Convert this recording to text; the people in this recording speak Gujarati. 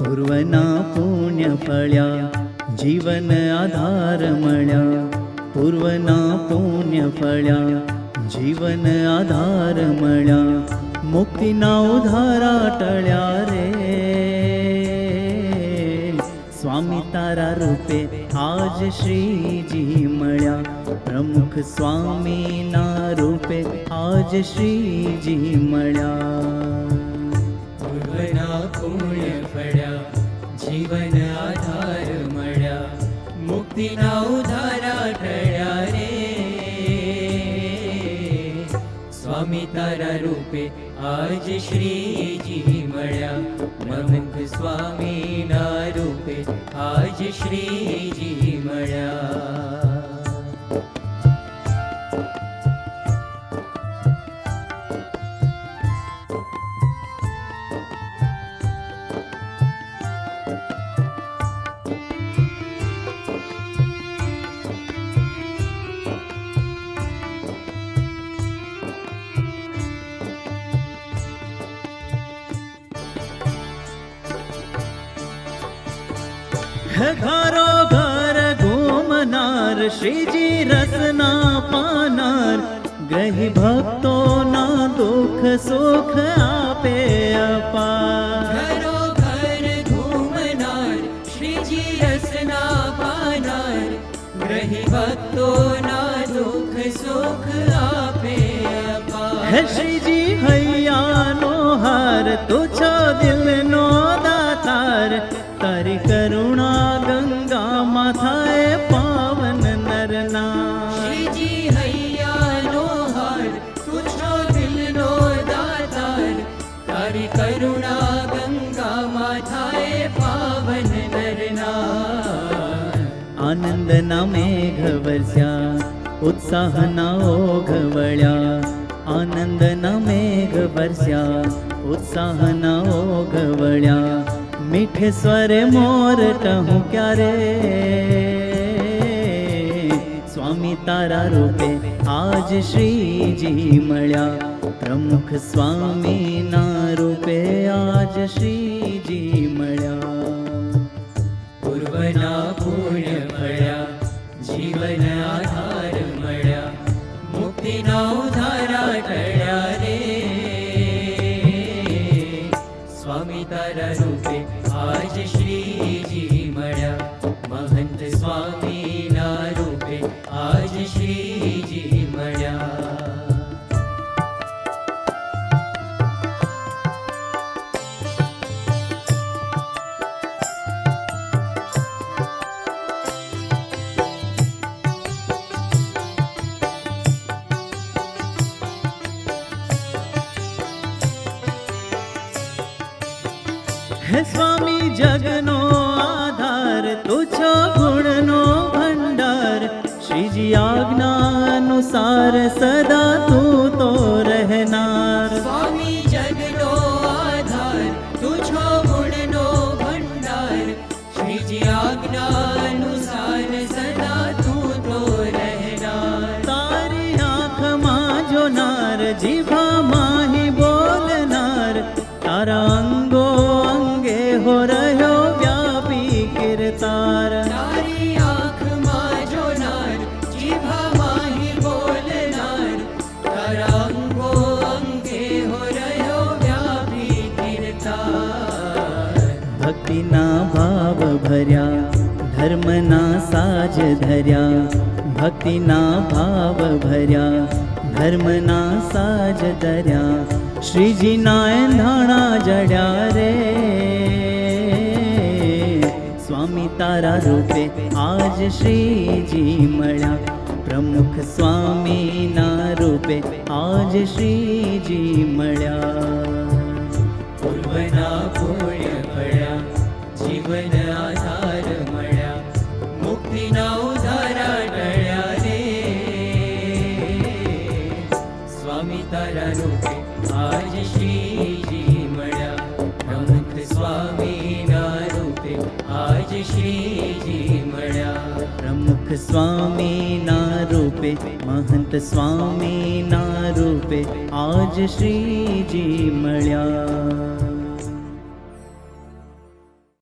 પૂર્વના પુણ્ય ફળ્યા, જીવન આધાર મળ્યા. પૂર્વના પુણ્ય ફળ્યા, જીવન આધાર મળ્યા. મુક્તિના ઉધારા ટળ્યા રે. સ્વામી તારા રૂપે આજ શ્રીજી મળ્યા. પ્રમુખ સ્વામીના રૂપે આજ શ્રીજી મળ્યા. પૂર્વના પુણ્ય ફળ્યા, જીવન આધાર મળ્યા. મુક્તિના ઉધારા ટળ્યા રે. સ્વામી તારા રૂપે આજ શ્રીજી મળ્યા. પ્રમુખ સ્વામીના રૂપે આજ શ્રીજી મળ્યા. ઘરો ઘર ઘૂમનાર, શ્રીજી રસના પાનાર. ગ્રહી ભક્તોના દુઃખ સુખ આપે અપાર. ઘરો ઘર ઘૂમનાર, શ્રીજી રસના પાનાર. ગ્રહી ભક્તોના દુઃખ સુખ આપે અપાર. હે શ્રીજી હૈયાનો હાર, તું છો દિલનો દાતાર. તારી કરુણા ગંગામાં થાય પાવન નરના. શ્રીજી હૈયાનો હાર, તું છો દિલનો દાતાર. તારી કરુણા ગંગામાં થાય પાવન નરના. આનંદના મેઘ વરસ્યા, ઉત્સાહના ઓઘ વળ્યા. આનંદના મેઘ વરસ્યા, ઉત્સાહના ઓઘ વળ્યા. મીઠે સ્વરે મોર કહું ક્યારે. સ્વામી તારા રૂપે આજ શ્રીજી મળ્યા. પ્રમુખ સ્વામીના રૂપે આજ શ્રીજી મળ્યા. પૂર્વના પુણ્ય ફળ્યા, જીવન આધાર મળ્યા. મુક્તિના ઉધારા ટળ્યા રે. સ્વામી તારા રૂપે આજ શ્રીજી મળ્યા. મહંત સ્વામીના રૂપે આજ શ્રીજી મળ્યા. હે સ્વામી જગનો આધાર, તું છો ગુણનો ભંડાર. શ્રીજી આજ્ઞા અનુસાર સદા તું તો રહેનાર. સ્વામી જગનો આધાર, તું છો ગુણનો ભંડાર. શ્રીજી આજ્ઞા અનુસાર સદા તું તો રહેનાર. તારી આંખમાં જોનાર, જીભામાં હી બોલનાર. તારા અંગો અંગે હો રહ્યો વ્યાપી કીર્તાર. તારી આંખમાં જોનાર, જીભામાં હી બોલનાર. તારા અંગો અંગે હો રહ્યો વ્યાપી કીર્તાર. ભક્તિના ભાવ ભર્યા, ધર્મના સાજ ધર્યા. ભક્તિના ભાવ ભર્યા, ધર્મના સાજ ધર્યા. શ્રીજીના એંધાણા જડ્યા રે. સ્વામી તારા રૂપે આજ શ્રીજી મળ્યા. પ્રમુખ સ્વામીના રૂપે આજ શ્રીજી મળ્યા. પૂર્વના પુણ્ય ફળ્યા, જીવન આધાર મળ્યા. મુક્તિના ઉધારા ટળ્યા રે. સ્વામી તારા રૂપે આજ શ્રીજી મળ્યા. પ્રમુખ સ્વામીના રૂપે આજ શ્રીજી મળ્યા. પ્રમુખ સ્વામીના રૂપે, મહંત સ્વામીના રૂપે આજ શ્રીજી મળ્યા.